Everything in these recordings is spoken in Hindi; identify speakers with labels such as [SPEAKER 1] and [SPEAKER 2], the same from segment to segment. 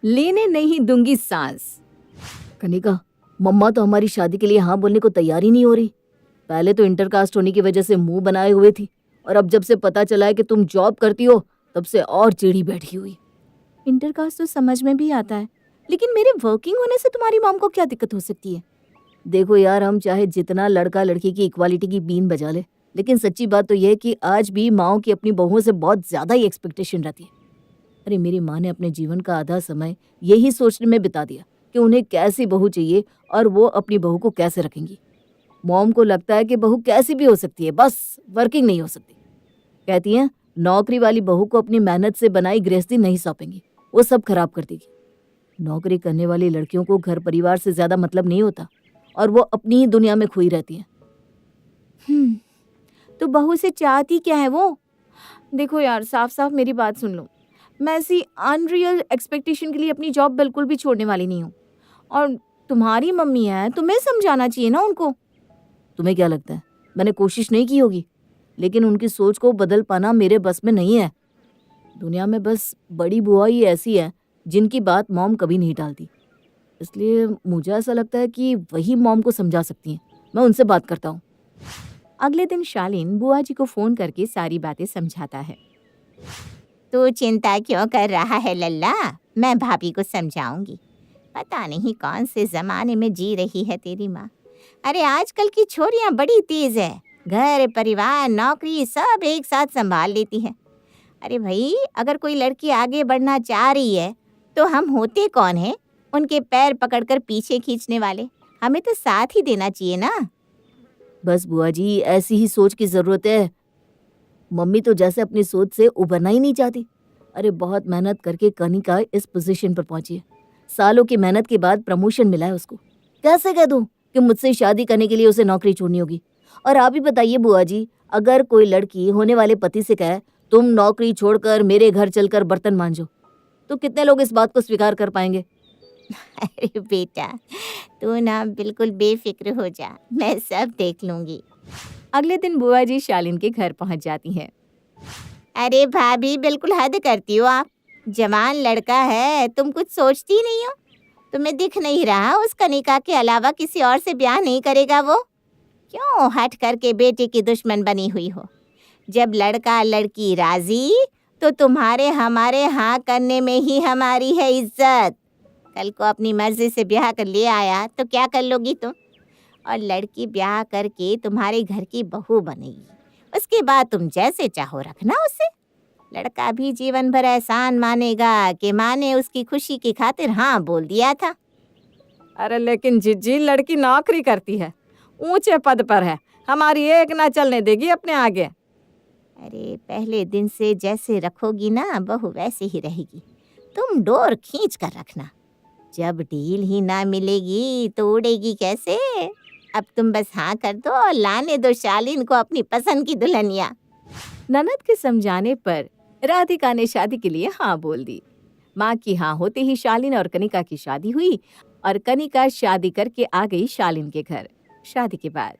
[SPEAKER 1] लेने नहीं दूंगी सांस। कनिका, मम्मा तो हमारी शादी के लिए हाँ बोलने को तैयार ही नहीं हो रही। पहले तो इंटरकास्ट होने की वजह से मुंह बनाए हुए थी, और अब जब से पता चला है कि तुम जॉब करती हो तब से और चिढ़ी बैठी हुई। इंटरकास्ट तो समझ में भी आता है, लेकिन मेरे वर्किंग होने से तुम्हारी मॉम को क्या दिक्कत हो सकती है? देखो यार, हम चाहे जितना लड़का लड़की की इक्वालिटी की बीन बजा ले, लेकिन सच्ची बात तो यह है कि आज भी माओ की अपनी बहुओं से बहुत ज्यादा ही एक्सपेक्टेशन रहती है। अरे मेरी माँ ने अपने जीवन का आधा समय यही सोचने में बिता दिया कि उन्हें कैसी बहू चाहिए और वो अपनी बहू को कैसे रखेंगी। मॉम को लगता है कि बहू कैसी भी हो सकती है, बस वर्किंग नहीं हो सकती। कहती हैं नौकरी वाली बहू को अपनी मेहनत से बनाई गृहस्थी नहीं सौंपेंगी, वो सब खराब कर देगी। नौकरी करने वाली लड़कियों को घर परिवार से ज्यादा मतलब नहीं होता और वो अपनी ही दुनिया में खोई रहती हैं। तो बहू से चाहती क्या है वो? देखो यार, साफ साफ मेरी बात सुन लो। मैं ऐसी अनरियल एक्सपेक्टेशन के लिए अपनी जॉब बिल्कुल भी छोड़ने वाली नहीं हूँ। और तुम्हारी मम्मी है, तुम्हें समझाना चाहिए ना उनको। तुम्हें क्या लगता है मैंने कोशिश नहीं की होगी? लेकिन उनकी सोच को बदल पाना मेरे बस में नहीं है। दुनिया में बस बड़ी बुआ ही ऐसी है जिनकी बात मॉम कभी नहीं टालती। इसलिए मुझे ऐसा लगता है कि वही मॉम को समझा सकती हैं। मैं उनसे बात करता हूँ। अगले दिन शालीन बुआ जी को फोन करके सारी बातें समझाता है।
[SPEAKER 2] तू चिंता क्यों कर रहा है लल्ला, मैं भाभी को समझाऊंगी। पता नहीं कौन से जमाने में जी रही है तेरी माँ। अरे आजकल की छोरियां बड़ी तेज है, घर परिवार नौकरी सब एक साथ संभाल लेती है। अरे भाई, अगर कोई लड़की आगे बढ़ना चाह रही है तो हम होते कौन है उनके पैर पकड़कर पीछे खींचने वाले? हमें तो साथ ही देना चाहिए ना।
[SPEAKER 1] बस बुआ जी, ऐसी ही सोच की जरूरत है। मम्मी तो जैसे अपनी सोच से उभरना ही नहीं चाहती। अरे बहुत मेहनत करके कनिका इस पोजीशन पर पहुंची है। सालों की मेहनत के बाद प्रमोशन मिला है उसको। कैसे कह दूं कि मुझसे शादी करने के लिए उसे नौकरी छोड़नी होगी? और आप ही बताइए बुआ जी, अगर कोई लड़की होने वाले पति से कहे तुम नौकरी छोड़कर मेरे घर चलकर बर्तन मांजो, तो कितने लोग इस बात को स्वीकार कर पाएंगे?
[SPEAKER 2] अरे बेटा, तू ना बिल्कुल बेफिक्र हो जा, मैं सब देख लूंगी।
[SPEAKER 1] अगले दिन बुआ जी शालीन के घर पहुंच जाती हैं।
[SPEAKER 2] अरे भाभी, बिल्कुल हद करती हो आप। जवान लड़का है, तुम कुछ सोचती ही नहीं हो? तुम्हें दिख नहीं रहा उस कनिका के अलावा किसी और से ब्याह नहीं करेगा वो? क्यों हट करके बेटे की दुश्मन बनी हुई हो? जब लड़का लड़की राजी तो तुम्हारे हमारे हाँ करने में ही हमारी है इज्जत। कल को अपनी मर्जी से ब्याह कर ले आया तो क्या कर लोगी तुम? और लड़की ब्याह करके तुम्हारे घर की बहू बनेगी, उसके बाद तुम जैसे चाहो रखना उसे। लड़का भी जीवन भर एहसान मानेगा कि माँ ने उसकी खुशी की खातिर हाँ बोल दिया था।
[SPEAKER 3] अरे लेकिन जीजी, लड़की नौकरी करती है, ऊंचे पद पर है, हमारी एक ना चलने देगी अपने आगे।
[SPEAKER 2] अरे पहले दिन से जैसे रखोगी ना बहू वैसे ही रहेगी। तुम डोर खींच कर रखना, जब डील ही ना मिलेगी तो उड़ेगी कैसे? अब तुम बस हाँ कर दो और लाने दो शालीन को अपनी पसंद की दुल्हनिया।
[SPEAKER 1] ननद के समझाने पर राधिका ने शादी के लिए हाँ बोल दी। माँ की हाँ होते ही शालीन और कनिका की शादी हुई और कनिका शादी करके आ गई शालीन के घर। शादी के बाद,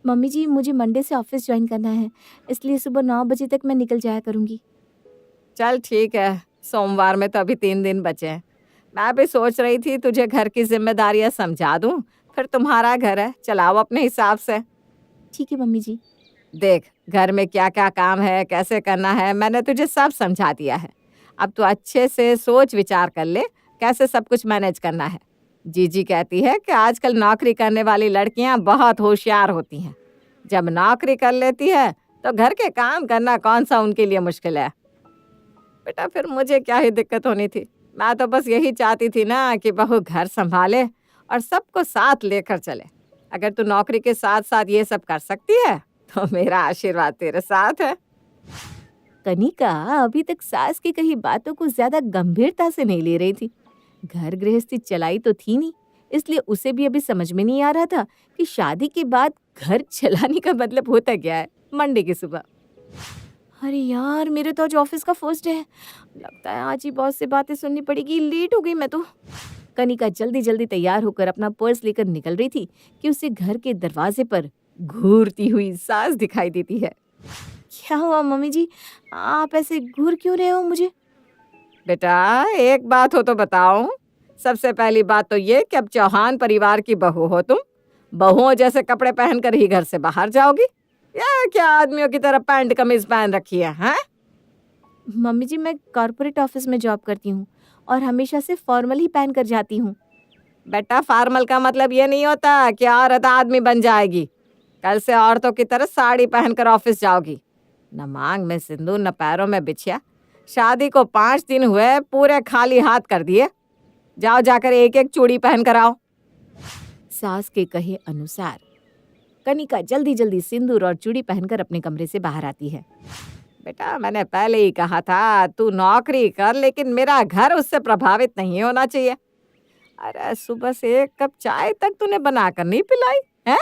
[SPEAKER 1] मम्मी जी मुझे मंडे से ऑफिस ज्वाइन करना है, इसलिए सुबह 9 बजे तक मैं निकल जाया करूंगी।
[SPEAKER 3] चल ठीक है, सोमवार में तो अभी 3 दिन बचे हैं। मैं भी सोच रही थी तुझे घर की जिम्मेदारियां समझा दूं, फिर तुम्हारा घर है, चलाओ अपने हिसाब से।
[SPEAKER 1] ठीक है मम्मी जी।
[SPEAKER 3] देख, घर में क्या क्या काम है, कैसे करना है, मैंने तुझे सब समझा दिया है। अब तू अच्छे से सोच विचार कर ले कैसे सब कुछ मैनेज करना है। जीजी कहती है कि आजकल नौकरी करने वाली लड़कियां बहुत होशियार होती हैं। जब नौकरी कर लेती है तो घर के काम करना कौन सा उनके लिए मुश्किल है। बेटा, फिर मुझे क्या ही दिक्कत होनी थी? मैं तो बस यही चाहती थी ना कि बहू घर संभाले और सबको साथ लेकर चले। अगर तू नौकरी के साथ साथ ये सब कर सकती है तो मेरा आशीर्वाद तेरे साथ है।
[SPEAKER 1] कनिका अभी तक सास की कही बातों को ज्यादा गंभीरता से नहीं ले रही थी। घर गृहस्थी चलाई तो थी नहीं, इसलिए उसे भी अभी समझ में नहीं आ रहा था कि शादी के बाद घर चलाने का मतलब होता क्या है। मंडे की सुबह, अरे यार मेरे तो आज ऑफिस का फर्स्ट डे है, लगता है आज ही बॉस से बातें सुननी पड़ेगी। लेट हो गई मैं तो। कनिका जल्दी जल्दी तैयार होकर अपना पर्स लेकर निकल रही थी कि उसे घर के दरवाजे पर घूरती हुई सास दिखाई देती है। क्या हुआ मम्मी जी, आप ऐसे घूर क्यों रहे हो मुझे?
[SPEAKER 3] बेटा एक बात हो तो बताओ। सबसे पहली बात तो ये कि अब चौहान परिवार की बहू हो तुम। बहुओं जैसे कपड़े पहनकर ही घर से बाहर जाओगी या क्या आदमियों की तरह पैंट कमीज पहन रखी है, हैं?
[SPEAKER 2] मम्मी जी, मैं कॉर्पोरेट ऑफिस में जॉब करती हूँ और हमेशा से फॉर्मल ही पहन कर जाती हूँ।
[SPEAKER 3] बेटा फॉर्मल का मतलब ये नहीं होता कि औरत आदमी बन जाएगी। कल से औरतों की तरह साड़ी पहनकर ऑफिस जाओगी। न मांग में सिंदूर न पैरों में बिछिया। शादी को 5 दिन हुए, पूरे खाली हाथ कर दिए। जाओ जाकर एक एक चूड़ी पहन कर आओ।
[SPEAKER 2] सास के कहे अनुसार कनिका जल्दी जल्दी सिंदूर और चूड़ी पहनकर अपने कमरे से बाहर आती है।
[SPEAKER 3] बेटा मैंने पहले ही कहा था तू नौकरी कर, लेकिन मेरा घर उससे प्रभावित नहीं होना चाहिए। अरे सुबह से एक कप चाय तक तूने बनाकर नहीं पिलाई है?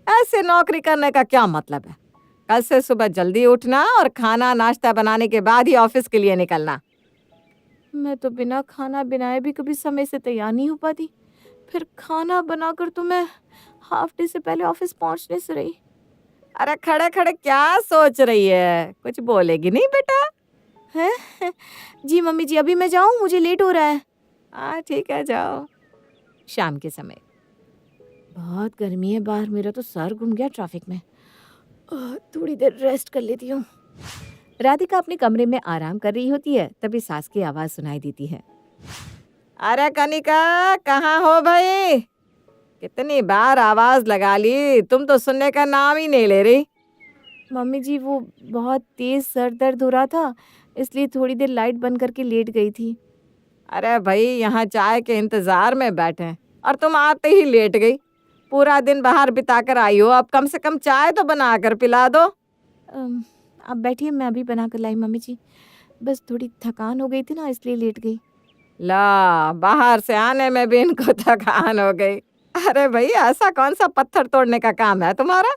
[SPEAKER 3] ऐसे नौकरी करने का क्या मतलब है? कल से सुबह जल्दी उठना और खाना नाश्ता बनाने के बाद ही ऑफिस के लिए निकलना।
[SPEAKER 2] मैं तो बिना खाना बनाए भी कभी समय से तैयार नहीं हो पाती, फिर खाना बनाकर तो मैं हाफ डे से पहले ऑफिस पहुंचने से रही।
[SPEAKER 3] अरे खड़े खड़े क्या सोच रही है? कुछ बोलेगी नहीं बेटा?
[SPEAKER 2] है जी मम्मी जी, अभी मैं जाऊं, मुझे लेट हो रहा है।
[SPEAKER 3] हाँ ठीक है जाओ।
[SPEAKER 2] शाम के समय बहुत गर्मी है बाहर, मेरा तो सर घूम गया ट्रैफिक में। थोड़ी देर रेस्ट कर लेती हूँ।
[SPEAKER 1] राधिका अपने कमरे में आराम कर रही होती है, तभी सास की आवाज सुनाई देती है।
[SPEAKER 3] अरे कनिका कहाँ हो भाई? कितनी बार आवाज लगा ली, तुम तो सुनने का नाम ही नहीं ले रही।
[SPEAKER 2] मम्मी जी, वो बहुत तेज सर दर्द हो रहा था, इसलिए थोड़ी देर लाइट बंद करके लेट गई थी।
[SPEAKER 3] अरे भाई यहाँ चाय के इंतजार में बैठे हैं और तुम आते ही लेट गई। पूरा दिन बाहर बिताकर आई हो, अब कम से कम चाय तो बना कर पिला दो।
[SPEAKER 2] आप बैठिए, मैं अभी बना कर लाई मम्मी जी। बस थोड़ी थकान हो गई थी ना, इसलिए लेट गई।
[SPEAKER 3] ला बाहर से आने में भी इनको थकान हो गई। अरे भाई ऐसा कौन सा पत्थर तोड़ने का काम है तुम्हारा?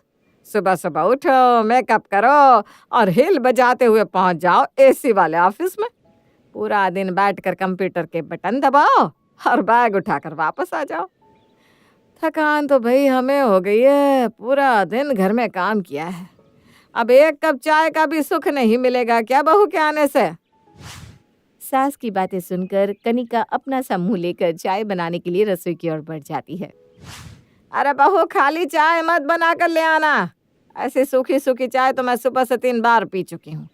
[SPEAKER 3] सुबह सुबह उठो, मेकअप करो और हिल बजाते हुए पहुंच जाओ एसी वाले ऑफिस में। पूरा दिन बैठकर कंप्यूटर के बटन दबाओ और बैग उठाकर वापस आ जाओ। थकान तो भाई हमें हो गई है, पूरा दिन घर में काम किया है। अब एक कप चाय का भी सुख नहीं मिलेगा क्या बहू के आने से?
[SPEAKER 1] सास की बातें सुनकर कनिका अपना सा मुंह लेकर चाय बनाने के लिए रसोई की ओर बढ़ जाती है।
[SPEAKER 3] अरे बहू खाली चाय मत बना कर ले आना। ऐसी सूखी सूखी चाय तो मैं सुबह से 3 बार पी चुकी हूँ।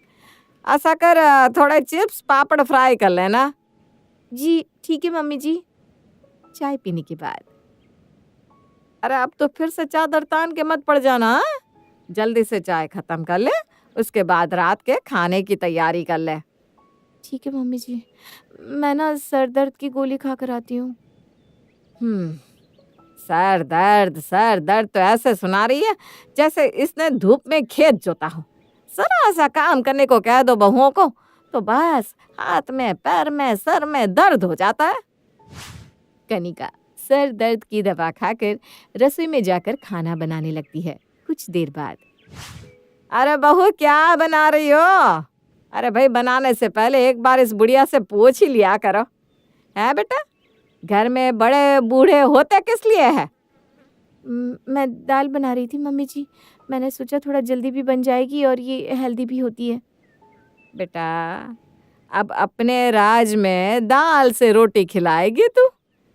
[SPEAKER 3] ऐसा कर थोड़े चिप्स पापड़ फ्राई कर लेना।
[SPEAKER 2] जी ठीक है मम्मी जी।
[SPEAKER 1] चाय पीने के बाद
[SPEAKER 3] अरे अब तो फिर से चादर तान के मत पड़ जाना, हाँ? जल्दी से चाय खत्म कर ले, उसके बाद रात के खाने की तैयारी कर ले।
[SPEAKER 2] ठीक है मम्मी जी, मैं ना सर दर्द की गोली खा कर आती हूँ।
[SPEAKER 3] सर दर्द तो ऐसे सुना रही है जैसे इसने धूप में खेत जोता हो। जरा सा काम करने को कह दो बहुओं को तो बस हाथ में पैर में सर में दर्द हो जाता है।
[SPEAKER 1] कनिका सर दर्द की दवा खाकर रसोई में जाकर खाना बनाने लगती है। कुछ देर बाद
[SPEAKER 3] अरे बहू क्या बना रही हो? अरे भाई बनाने से पहले एक बार इस बुढ़िया से पूछ ही लिया करो, है बेटा? घर में बड़े बूढ़े होते किस लिए है?
[SPEAKER 2] मैं दाल बना रही थी मम्मी जी, मैंने सोचा थोड़ा जल्दी भी बन जाएगी और ये हेल्दी भी होती है।
[SPEAKER 3] बेटा अब अपने राज में दाल से रोटी खिलाएगी तू?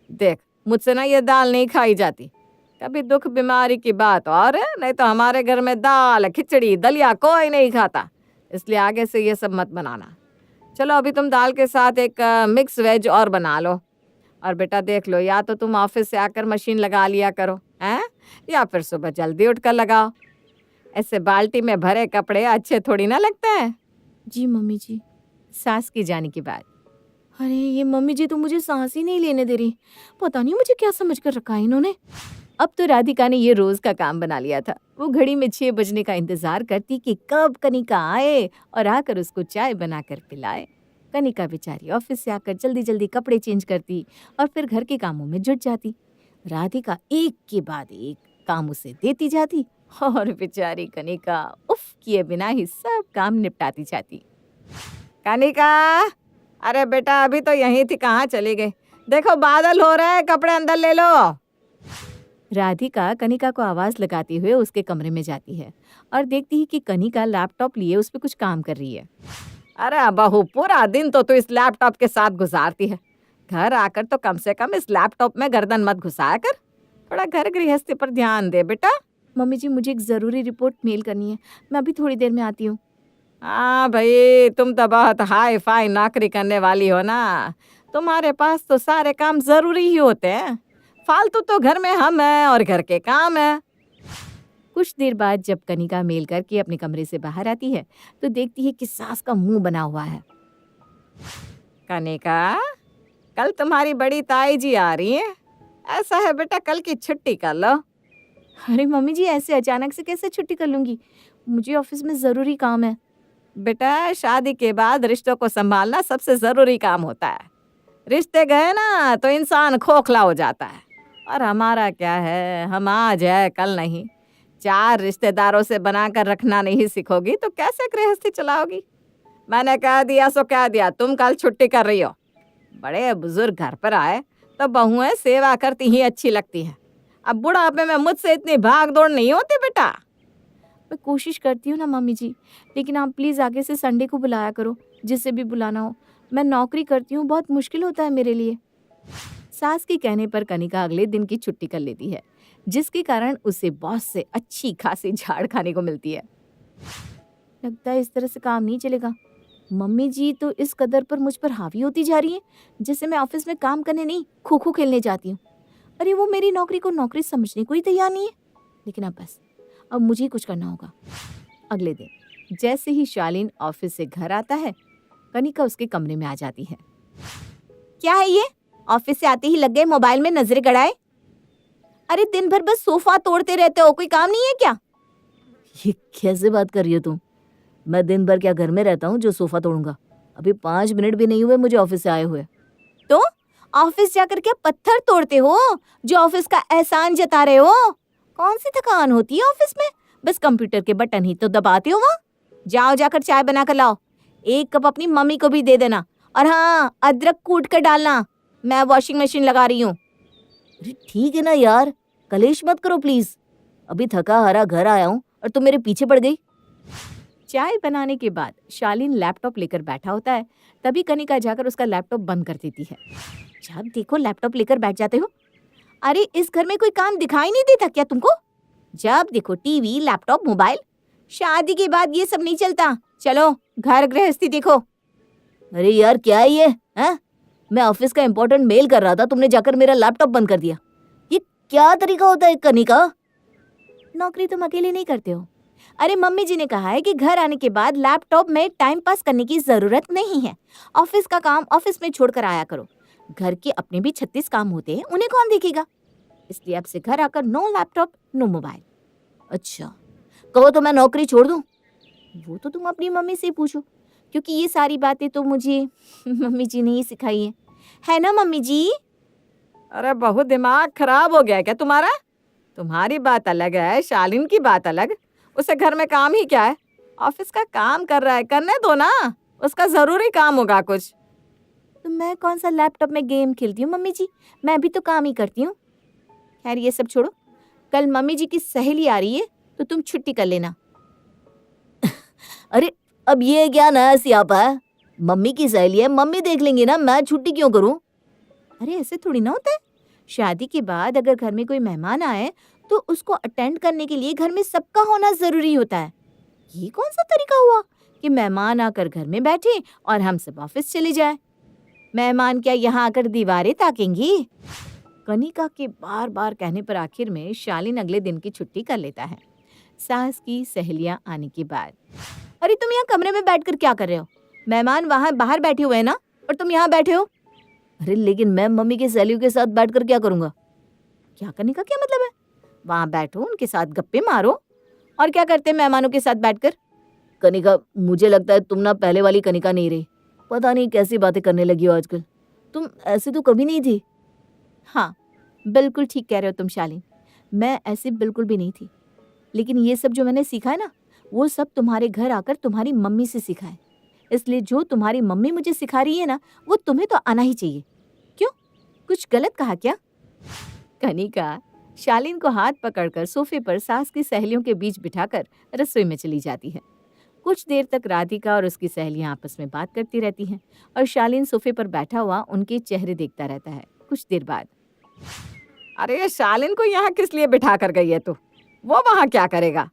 [SPEAKER 3] देख मुझसे ना ये दाल नहीं खाई जाती। कभी दुख बीमारी की बात और है, नहीं तो हमारे घर में दाल खिचड़ी दलिया कोई नहीं खाता, इसलिए आगे से ये सब मत बनाना। चलो अभी तुम दाल के साथ एक मिक्स वेज और बना लो। और बेटा देख लो, या तो तुम ऑफिस से आकर मशीन लगा लिया करो, हैं? या फिर सुबह जल्दी उठकर लगाओ। ऐसे बाल्टी में भरे कपड़े अच्छे थोड़ी ना लगते हैं।
[SPEAKER 2] जी मम्मी जी।
[SPEAKER 1] सास की जाने के बाद
[SPEAKER 2] अरे ये मम्मी जी तो मुझे सांस ही नहीं लेने दे रही, पता नहीं मुझे क्या समझ कर रखा है इन्होंने।
[SPEAKER 1] अब तो राधिका ने ये रोज का काम बना लिया था। वो घड़ी में 6 बजने का इंतजार करती कि कब कनिका आए और आकर उसको चाय बनाकर पिलाए। कनिका बेचारी ऑफिस से आकर जल्दी जल्दी कपड़े चेंज करती और फिर घर के कामों में जुट जाती। राधिका एक के बाद एक काम उसे देती जाती और बेचारी कनिका उफ किए बिना ही सब काम निपटाती जाती।
[SPEAKER 3] कनिका अरे बेटा अभी तो यहीं थी, कहाँ चली गई? देखो बादल हो रहा है, कपड़े अंदर ले लो।
[SPEAKER 1] राधिका कनिका को आवाज लगाते हुए उसके कमरे में जाती है और देखती है कि कनिका लैपटॉप लिए उस पर कुछ काम कर रही है।
[SPEAKER 3] अरे बहू, पूरा दिन तो तू इस लैपटॉप के साथ गुजारती है। घर आकर तो कम से कम इस लैपटॉप में गर्दन मत घुसाया कर। थोड़ा घर गृहस्थी पर ध्यान दे बेटा।
[SPEAKER 1] मम्मी जी, मुझे एक ज़रूरी रिपोर्ट मेल करनी है, मैं अभी थोड़ी देर में आती हूँ।
[SPEAKER 3] हाँ भाई, तुम तो बहुत हाई फाई नौकरी करने वाली हो ना। तुम्हारे पास तो सारे काम जरूरी ही होते हैं। फालतू तो घर में हम हैं और घर के काम है।
[SPEAKER 1] कुछ देर बाद जब कनिका मेल करके अपने कमरे से बाहर आती है तो देखती है कि सास का मुंह बना हुआ है।
[SPEAKER 3] कनिका, कल तुम्हारी बड़ी ताई जी आ रही है। ऐसा है बेटा, कल की छुट्टी कर लो।
[SPEAKER 1] अरे मम्मी जी, ऐसे अचानक से कैसे छुट्टी कर लूंगी? मुझे ऑफिस में ज़रूरी काम है।
[SPEAKER 3] बेटा, शादी के बाद रिश्तों को संभालना सबसे जरूरी काम होता है। रिश्ते गए ना तो इंसान खोखला हो जाता है। और हमारा क्या है, हम आज है कल नहीं। 4 रिश्तेदारों से बनाकर रखना नहीं सीखोगी तो कैसे गृहस्थी चलाओगी? मैंने कह दिया सो कह दिया, तुम कल छुट्टी कर रही हो। बड़े बुजुर्ग घर पर आए तो बहुएं सेवा करती ही अच्छी लगती है। अब बुढ़ापे में मुझसे इतनी भाग दौड़ नहीं होती बेटा।
[SPEAKER 1] मैं कोशिश करती हूँ ना मम्मी जी, लेकिन आप प्लीज़ आगे से संडे को बुलाया करो, जिससे भी बुलाना हो। मैं नौकरी करती हूँ, बहुत मुश्किल होता है मेरे लिए। सास के कहने पर कनिका अगले दिन की छुट्टी कर लेती है, जिसके कारण उसे बॉस से अच्छी खासी झाड़ खाने को मिलती है। लगता है इस तरह से काम नहीं चलेगा। मम्मी जी तो इस कदर पर मुझ पर हावी होती जा रही है, जैसे मैं ऑफिस में काम करने नहीं, खो खो खेलने जाती हूँ। अरे वो मेरी नौकरी को नौकरी समझने को ही तैयार नहीं है। लेकिन अब बस, अब मुझे ही कुछ करना होगा। अगले दिन जैसे ही शालीन ऑफिस से घर आता है, कनिका उसके कमरे में आ जाती है।
[SPEAKER 2] क्या है ये? ऑफिस से आते ही लग गए मोबाइल में नजरें गड़ाए। अरे दिन भर बस सोफा तोड़ते रहते हो, कोई काम नहीं है क्या?
[SPEAKER 1] ये कैसे बात कर रही हो तुम? मैं दिन भर क्या घर में रहता हूँ जो सोफा तोड़ूंगा? अभी 5 मिनट भी नहीं हुए मुझे ऑफिस से आए हुए।
[SPEAKER 2] तो ऑफिस जाकर क्या पत्थर तोड़ते हो जो ऑफिस का एहसान जता रहे हो? कौन सी थकान होती है ऑफिस में? बस कंप्यूटर के बटन ही तो दबाते हो वहाँ। जाओ जाकर चाय बना कर लाओ। 1 कप अपनी मम्मी को भी दे देना। और हाँ, अदरक कूट कर डालना। मैं वॉशिंग मशीन लगा रही हूँ।
[SPEAKER 1] अरे ठीक है ना यार, कलेश मत करो प्लीज। अभी थका हारा घर आया हूँ और तुम मेरे पीछे पड़ गई। चाय बनाने के बाद शालीन लैपटॉप लेकर बैठा होता है, तभी कनिका जाकर उसका लैपटॉप बंद कर देती है।
[SPEAKER 2] जब देखो लैपटॉप लेकर बैठ जाते हो। अरे इस घर में कोई काम दिखाई नहीं देता क्या तुमको? जब देखो टीवी, लैपटॉप, मोबाइल। शादी के बाद ये सब नहीं चलता। चलो घर गृहस्थी देखो।
[SPEAKER 1] अरे यार क्या है ये हैं? मैं ऑफिस का इम्पोर्टेंट मेल कर रहा था, तुमने जाकर मेरा लैपटॉप बंद कर दिया। ये क्या तरीका होता है कनिका?
[SPEAKER 2] नौकरी तुम अकेले नहीं करते हो। अरे मम्मी जी ने कहा है कि घर आने के बाद लैपटॉप में टाइम पास करने की जरूरत नहीं है। ऑफिस का काम ऑफिस में छोड़कर आया करो। घर के अपने भी 36 काम होते हैं, उन्हें कौन देखेगा? इसलिए अब से घर आकर नो लैपटॉप, नो मोबाइल।
[SPEAKER 1] अच्छा, कहो तो मैं नौकरी छोड़ दूं?
[SPEAKER 2] वो तो तुम अपनी मम्मी से पूछो, क्योंकि ये सारी बातें तो मुझे मम्मी जी ने ही सिखाई है ना मम्मी जी?
[SPEAKER 3] अरे बहुत दिमाग खराब हो गया क्या तुम्हारा? तुम्हारी बात अलग है, शालीन की बात अलग। उसे घर में काम ही क्या है? ऑफिस का काम कर रहा है, करने दो ना। उसका जरूरी काम होगा कुछ।
[SPEAKER 2] तो मैं कौन सा लैपटॉप में गेम खेलती हूँ मम्मी जी? मैं भी तो काम ही करती हूँ। खैर ये सब छोड़ो, कल मम्मी जी की सहेली आ रही है तो तुम छुट्टी कर लेना।
[SPEAKER 1] अरे अब ये क्या नया सियापा है? मम्मी की सहेली है, मम्मी देख लेंगी ना, मैं छुट्टी क्यों करूं?
[SPEAKER 2] अरे ऐसे थोड़ी ना होता है। शादी के बाद अगर घर में कोई मेहमान आए तो उसको अटेंड करने के लिए घर में सबका होना जरूरी होता है। ये कौन सा तरीका हुआ कि मेहमान आकर घर में बैठे और हम सब ऑफिस चले जाए? मेहमान क्या यहाँ आकर दीवारें ताकेंगी?
[SPEAKER 1] कनिका के बार बार कहने पर आखिर में शालीन अगले दिन की छुट्टी कर लेता है। सास की सहेलियां आने के बाद।
[SPEAKER 2] अरे तुम यहाँ कमरे में बैठकर क्या कर रहे हो? मेहमान वहां बाहर बैठे हुए हैं ना, और तुम यहाँ बैठे हो।
[SPEAKER 1] अरे लेकिन मैं मम्मी की सहेलियों के साथ बैठकर क्या करूंगा?
[SPEAKER 2] क्या करने का क्या मतलब है? वहां बैठो, उनके साथ गप्पे मारो। और क्या करते हैं मेहमानों के साथ बैठकर?
[SPEAKER 1] कनिका, मुझे लगता है तुम ना पहले वाली कनिका नहीं रही। पता नहीं कैसी बातें करने लगी हो आजकल। तुम ऐसी तो कभी नहीं थी।
[SPEAKER 2] हाँ, बिल्कुल ठीक कह रहे हो तुम शालीन। मैं ऐसी बिल्कुल भी नहीं थी। लेकिन ये सब जो मैंने सीखा है ना, वो सब तुम्हारे घर आकर तुम्हारी मम्मी से सीखा है। इसलिए जो तुम्हारी मम्मी मुझे सिखा रही है ना, वो तुम्हें तो आना ही चाहिए। क्यों, कुछ गलत कहा क्या?
[SPEAKER 1] कनिका शालीन को हाथ पकड़कर सोफे पर सास की सहेलियों के बीच बिठाकर रसोई में चली जाती है।
[SPEAKER 3] कुछ देर तक राधिका और उसकी सहेलियां आपस में बात करती रहती हैं और शालीन सोफे पर बैठा हुआ उनके चेहरे देखता रहता है। कुछ देर बाद, अरे ये शालीन को यहाँ किस लिए बिठा कर गई है तू? वो वहाँ क्या करेगा?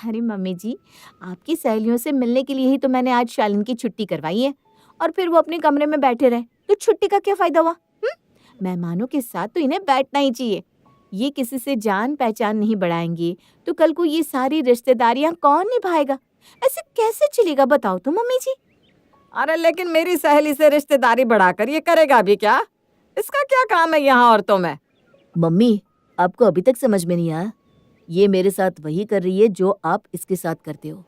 [SPEAKER 2] अरे मम्मी जी, आपकी सहेलियों से मिलने के लिए ही तो मैंने आज शालीन की छुट्टी करवाई है। और फिर वो अपने कमरे में बैठे रहे तो छुट्टी का क्या फायदा हुआ? मेहमानों के साथ तो इन्हें बैठना ही चाहिए। ये किसी से जान पहचान नहीं बढ़ाएंगे तो कल को ये सारी रिश्तेदारियां कौन निभाएगा? ऐसे कैसे चलेगा बताओ तो मम्मी जी।
[SPEAKER 3] अरे लेकिन मेरी सहेली से रिश्तेदारी बढ़ाकर ये करेगा भी क्या? इसका क्या काम है यहाँ औरतों में?
[SPEAKER 1] मम्मी, आपको अभी तक समझ में नहीं आया? ये मेरे साथ वही कर रही है जो आप इसके साथ करते हो।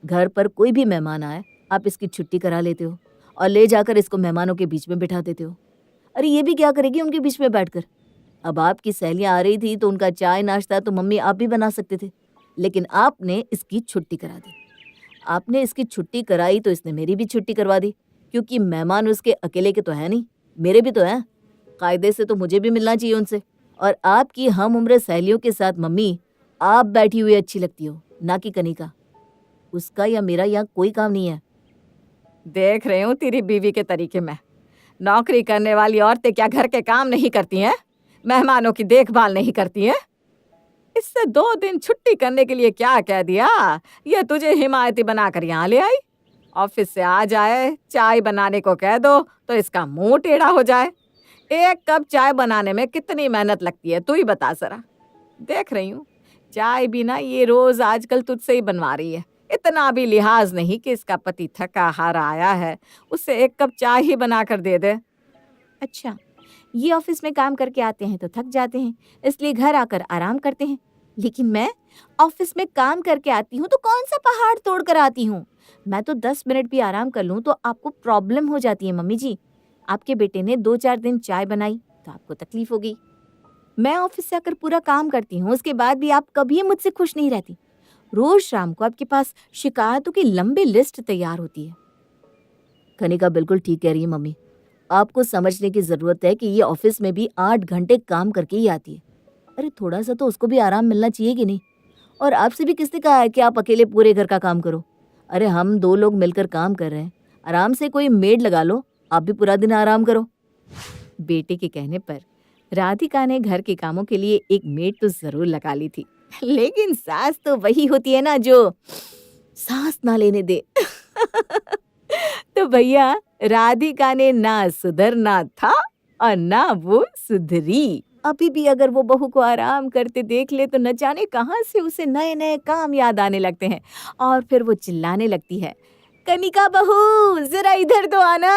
[SPEAKER 1] घर पर कोई भी मेहमान आए, आप इसकी छुट्टी करा लेते हो और ले जाकर इसको मेहमानों के बीच में बिठा देते हो। अरे ये भी क्या करेगी उनके बीच में बैठकर? अब आपकी सहेलियां आ रही थी तो उनका चाय नाश्ता तो मम्मी आप भी बना सकते थे, लेकिन आपने इसकी छुट्टी करा दी। आपने इसकी छुट्टी कराई तो इसने मेरी भी छुट्टी करवा दी, क्योंकि मेहमान उसके अकेले के तो है नहीं, मेरे भी तो हैं। कायदे से तो मुझे भी मिलना चाहिए उनसे। और आपकी हम उम्र सहेलियों के साथ मम्मी आप बैठी हुई अच्छी लगती हो, ना कि कनिका। उसका या मेरा यहाँ कोई काम नहीं है।
[SPEAKER 3] देख रही हूँ तेरी बीवी के तरीके में। नौकरी करने वाली औरतें क्या घर के काम नहीं करती हैं? मेहमानों की देखभाल नहीं करती हैं? इससे 2 दिन छुट्टी करने के लिए क्या कह दिया? ये तुझे हिमायती बनाकर यहाँ ले आई। ऑफिस से आ जाए, चाय बनाने को कह दो तो इसका मुंह टेढ़ा हो जाए। एक कप चाय बनाने में कितनी मेहनत लगती है, तू ही बता जरा। देख रही हूँ चाय भी ना ये रोज आजकल तुझसे ही बनवा रही है। इतना भी लिहाज नहीं कि इसका पति थका हारा आया है, उससे 1 कप चाय ही बना कर दे दे।
[SPEAKER 2] अच्छा, ये ऑफिस में काम करके आते हैं तो थक जाते हैं, इसलिए घर आकर आराम करते हैं। लेकिन मैं ऑफिस में काम करके आती हूँ तो कौन सा पहाड़ तोड़ कर आती हूँ? मैं तो 10 मिनट भी आराम कर लूँ तो आपको प्रॉब्लम हो जाती है मम्मी जी। आपके बेटे ने 2-4 दिन चाय बनाई तो आपको तकलीफ होगी। मैं ऑफिस से आकर पूरा काम करती हूँ, उसके बाद भी आप कभी मुझसे खुश नहीं रहती। रोज शाम को आपके पास शिकायतों की लंबी लिस्ट तैयार होती है।
[SPEAKER 1] कनिका बिल्कुल ठीक कह रही है मम्मी। आपको समझने की जरूरत है कि ये ऑफिस में भी 8 घंटे काम करके ही आती है। अरे थोड़ा सा तो उसको भी आराम मिलना चाहिए कि नहीं? और आपसे भी किसने कहा है कि आप अकेले पूरे घर का काम करो? अरे हम 2 लोग मिलकर काम कर रहे हैं, आराम से कोई मेड लगा लो, आप भी पूरा दिन आराम करो।
[SPEAKER 3] बेटे के कहने पर राधिका ने घर के कामों के लिए एक मेड तो जरूर लगा ली थी,
[SPEAKER 2] लेकिन सास तो वही होती है ना जो सांस ना लेने दे।
[SPEAKER 3] तो भैया राधिका ने ना सुधरना था और ना वो सुधरी। अभी भी अगर वो बहू को आराम करते देख ले तो न जाने कहाँ से उसे नए नए काम याद आने लगते हैं और फिर वो चिल्लाने लगती है, कनिका बहू जरा इधर तो आना।